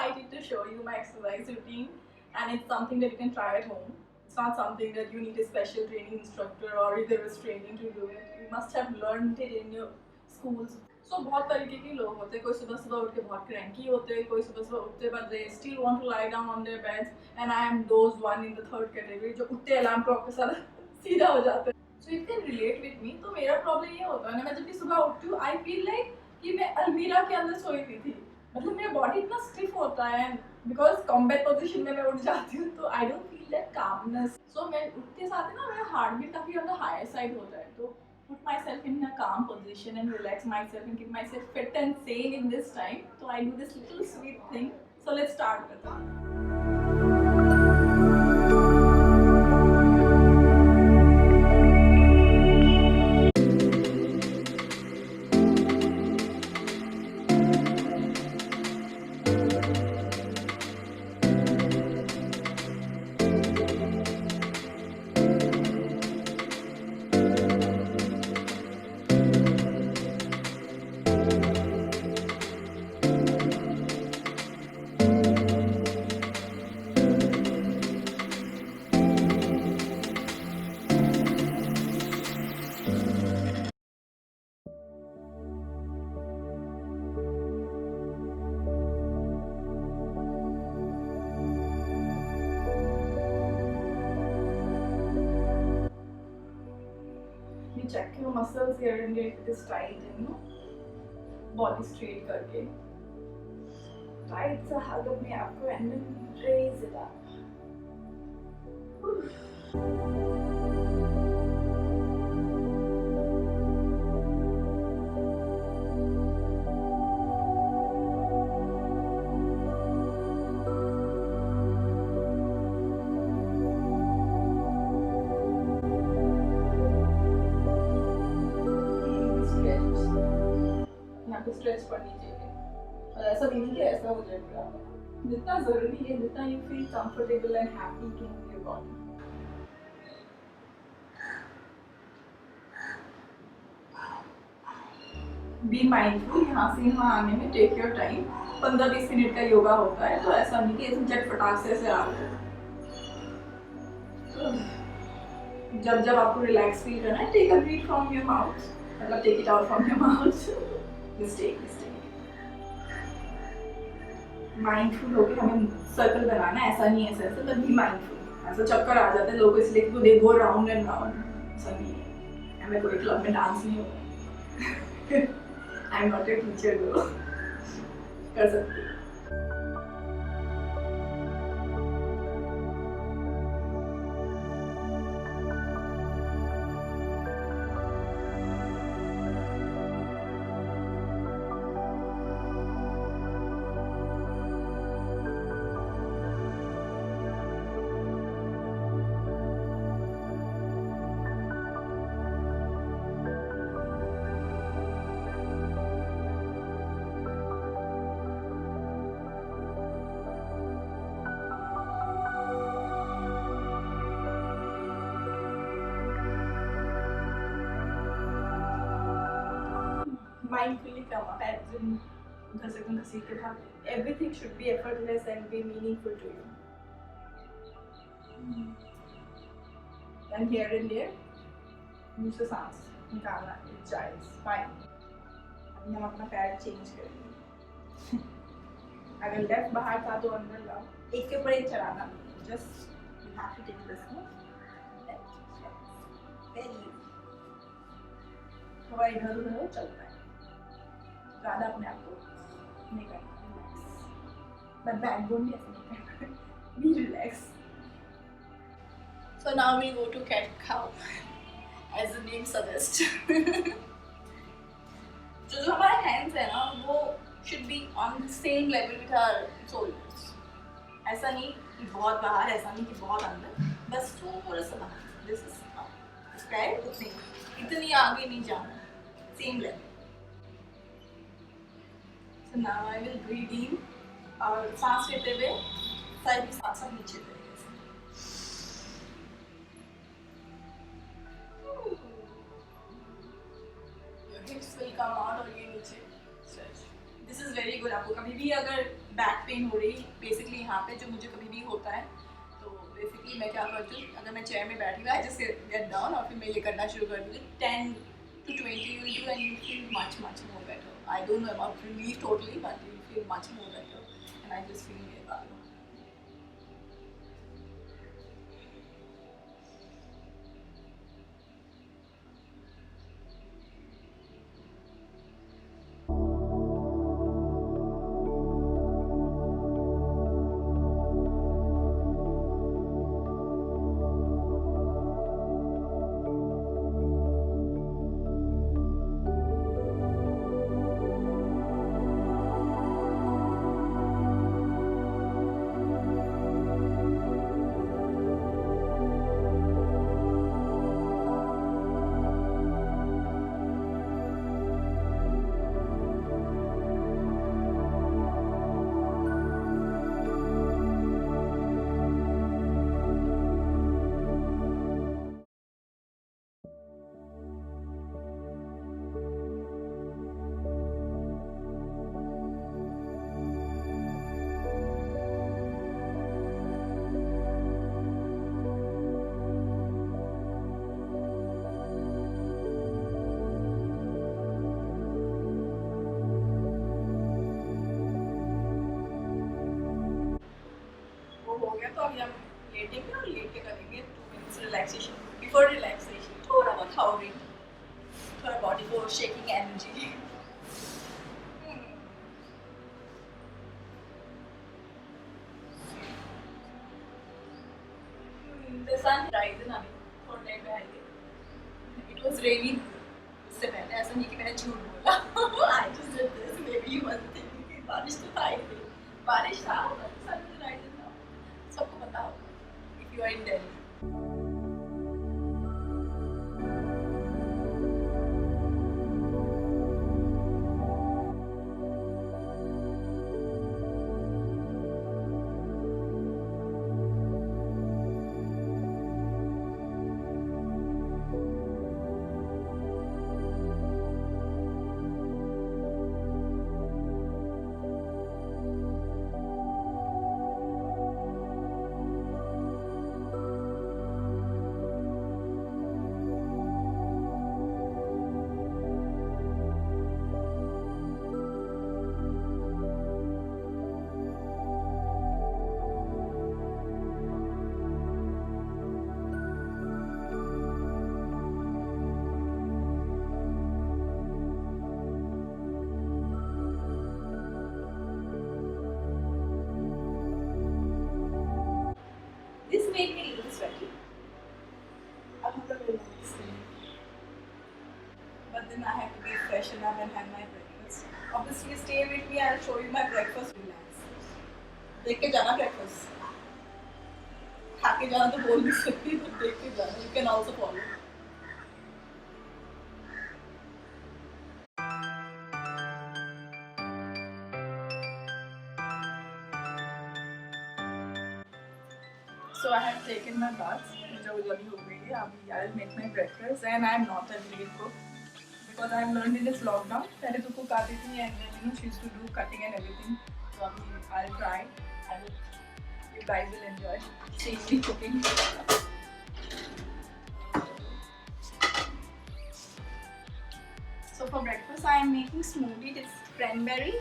excited to show you my exercise routine, and it's something that you can try at home. It's not something that you need a special training instructor or either was training to do it. You must have learned it in your schools. So बहुत तरीके के लोग होते हैं. कोई सुबह सुबह उठ के बहुत cranky होते हैं, कोई सुबह सुबह उठते but they still want to lie down on their beds, and I am those one in the third category जो उठते alarm clock के साथ सीधा हो जाते हैं. So you can relate with me. तो मेरा problem ये होता है ना, मैं जब भी सुबह उठती हूँ I feel like कि मैं अलमीरा के अंदर सोई हुई थी. मतलब मेरा बॉडी इतना स्टिफ होता है बिकॉज कॉम्बैट पोजीशन में मैं उठ जाती हूँ तो I don't feel that calmness. So मैं उठते साथ ना मेरा हार्ट बीट काफ़ी ऑन द हायर साइड होता है. तो put myself in a calm position and relax myself and keep myself fit and sane in this time. So I do this little sweet thing. So let's start with it. Check your muscles here and get this tight and body straight करके tight सा hug अपने आप को and then raise it up. Stretch करनी चाहिए. ऐसा भी नहीं कि ऐसा हो जाए पूरा. जितना ज़रूरी है, जितना you feel comfortable and happy to move your body. Be mindful. यहाँ से यहाँ आने में टेक योर टाइम. 15-20 मिनट का योगा होता है तो ऐसा नहीं कि ऐसे झटपटाक से आ गए. जब जब आपको रिलैक्स फील करना है, take a breath from your mouth. मतलब take it out from your mouth. Mistake. Mindful होकर हमें सर्कल बनाना है. ऐसा नहीं है ऐसा बट बी माइंडफुल. ऐसा चक्कर आ जाते हैं लोगों इसलिए कि दे गो राउंड एंड राउंड. ऐसा नहीं है. हमें कोई क्लब में डांस नहीं होता. I am not a teacher दो. कर सकती हूँ. Mindfully come up as in everything should be effortless and be meaningful to you. And here and there, use the सांस निकालना. It's fine. अभी हम अपना पैर चेंज करेंगे. अगर लेफ्ट बाहर था तो अंदर लाओ. एक के ऊपर एक चढ़ाना. Just you have to take this one. Very easy. थोड़ा इधर उधर चलता है. ज़्यादा अपने आप को नहीं करना. बट बैकबोन भी ऐसे नहीं करना. Be relax. So now we go to cat cow as the name suggest. जो हमारे हैंड्स है ना वो should be on the same level with our shoulders. ऐसा नहीं कि बहुत बाहर, ऐसा नहीं कि बहुत अंदर, बस थोड़ा सा बाहर. दिस इज इतनी आगे नहीं जाना. Same level. So now I will breathe in और सांस लेते हुए साइड की सांस नीचे करेंगे. Your hips will come out और ये नीचे. This is very good. आपको कभी भी अगर बैक पेन हो रही बेसिकली यहाँ पे, जो मुझे कभी भी होता है। तो बेसिकली मैं क्या करती हूँ, अगर मैं चेयर में बैठी हुई आई जस्ट गेट डाउन और फिर मैं ये करना शुरू कर दूँगी। 10 to 20 you will do and you feel much more better. I don't know about relief totally, but you feel much more better, and I just feel हो गया। तो अभी हम लेटेंगे और लेट के करेंगे 2 मिनट्स रिलैक्सेशन। बिफोर रिलैक्सेशन थोड़ा बहुत हाउरिंग, थोड़ा बॉडी को shaking energy. The sun rising अभी थोड़ा टाइम में आएगी। It was raining इससे पहले, ऐसा नहीं कि मैंने झूठ बोला। I just did this, maybe you must think कि बारिश तो था ही नहीं। बारिश था, but sun is rising now। सबको पता होगा if you are in Delhi। This made me a little sweaty. But then I have to be freshen up and have my breakfast. Obviously, stay with me. I'll show you my breakfast. Relax. देख के जाना breakfast. खा के जाना तो बोल नहीं सकती, तो देख के जाना. You can also follow. So I have taken my bath. मुझे जल्दी हो गई है. अभी I'll make my breakfast and I'm not a great cook because I've learned in this lockdown. पहले तो cook आती थी and then she used to do cutting and everything. So अभी I'll try. I hope you guys will enjoy seeing me cooking. So for breakfast I am making smoothie. It's cranberry,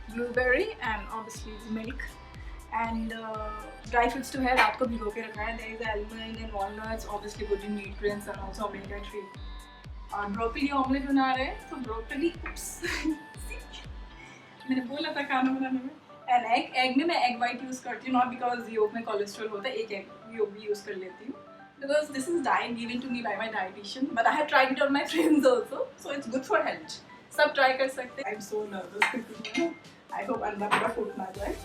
blueberry and obviously milk. And dry fruits to है, रात को भिगो के रखा है. There is almond and walnuts, obviously good in nutrients and also omega 3. और broccoli omelette बना रहे हैं, तो ब्रोकली मैंने बोला था खाना बनाने में. एंड एग में मैं एग वाइट यूज़ करती हूँ, नॉट बिकॉज योग में कोलेस्ट्रॉल होता है, एक एग योग भी यूज़ कर लेती हूँ because this is diet given to me by my dietitian, but I have tried it on my friends also, so it's good for health. सब try कर सकते हैं. I'm so nervous. I hope अंडा पूरा फूट ना जाए.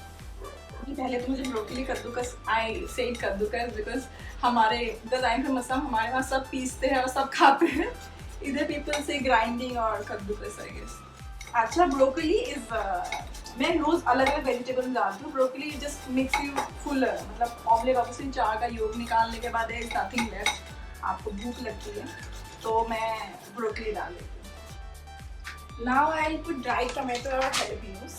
पहले तो मुझे ब्रोकली कद्दूकस, आई सेड कद्दूकस बिकॉज हमारे डिज़ाइन पे मसला हमारे वहाँ सब पीसते हैं और सब खाते हैं. इधर पीपल से ग्राइंडिंग और कद्दूकस आई गेस. अच्छा ब्रोकली इज मैं रोज़ अलग अलग वेजिटेबल डालती हूँ. Broccoli just makes you Fuller, मतलब ऑमलेट ऑब्वियसली 4 का योग निकालने के बाद इज नथिंग लेफ्ट. आपको भूख लगती है तो मैं ब्रोकली डाल देती हूँ. Now I will put dry tomato और हैलापेनोस.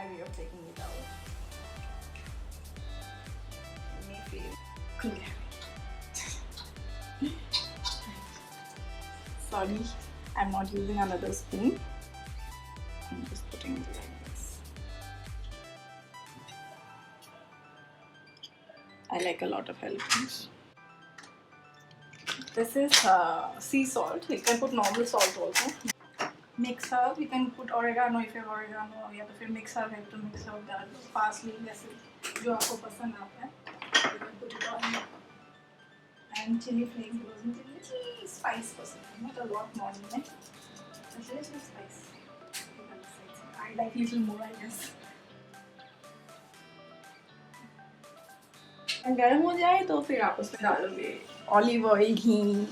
my way of taking it out. It may feel clear. Sorry, I'm not using another spoon. I'm just putting it like this. I like a lot of jalapenos. This is sea salt. You can put normal salt also. Mix herb, you can put oregano if you have oregano, या तो फिर mix herb है तो mix herb डाल दो, parsley जैसे जो आपको पसंद आता है. You can put it on. And chili flakes because मुझे little spice पसंद है, not a lot more में, but little spice. I like little more, I guess. And गर्म हो जाए तो फिर आप उसमें डालोगे olive oil, ghee,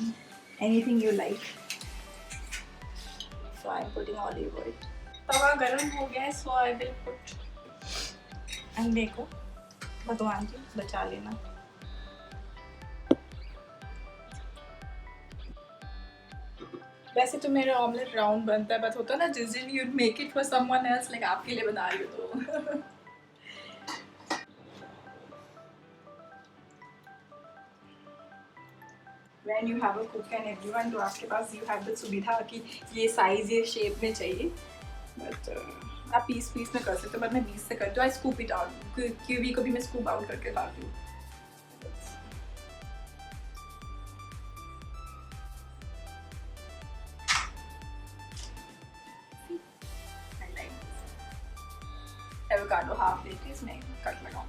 anything you like. So I'm putting olive oil. तवा गर्म हो गया है, so I will put. अंडे को भगवान जी बचा लेना. वैसे तो मेरा ऑमलेट राउंड बनता है, बट होता है ना जिस दिन you make it for someone else, like आपके लिए बना रही हो तो. When you have a cook and everyone, तो आपके पास you have the सुविधा कि ये साइज ये शेप में चाहिए, बट आप पीस में कर सकते हो, बट मैं 20 से करती हूँ. आई स्कूप इट आउट, कीवी को भी मैं स्कूप आउट करके खाती हूँ. एवोकाडो हाफ लेके इसमें कट लगाऊँ.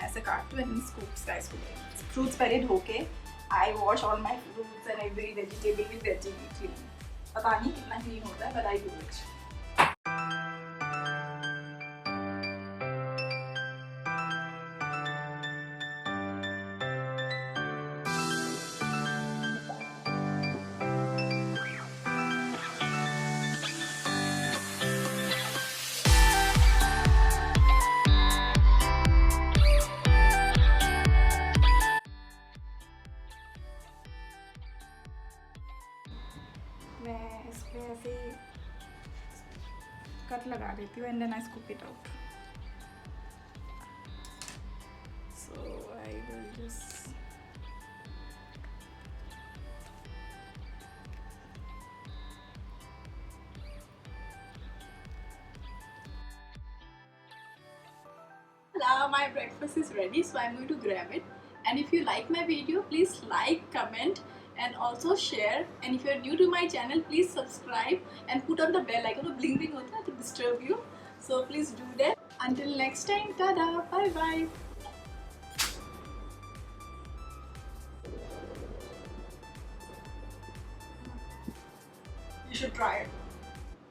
ऐसे काटती हूँ एंड स्कूप्स का इसको. फ्रूट्स पहले धो के I wash all my fruits and every vegetable with vegetable clean. पता नहीं कितना क्लीन होता है, बट आई डू इट. मैं इस पे ऐसे कट लगा देती हूँ and then I scoop it out. So I will just my breakfast is ready, so I'm going to grab it. And if you like my video, please like, comment and also share. And if you're new to my channel, please subscribe and put on the bell icon. तो bling bling होता है to disturb you. So please do that. Until next time, tada, bye bye. You should try it.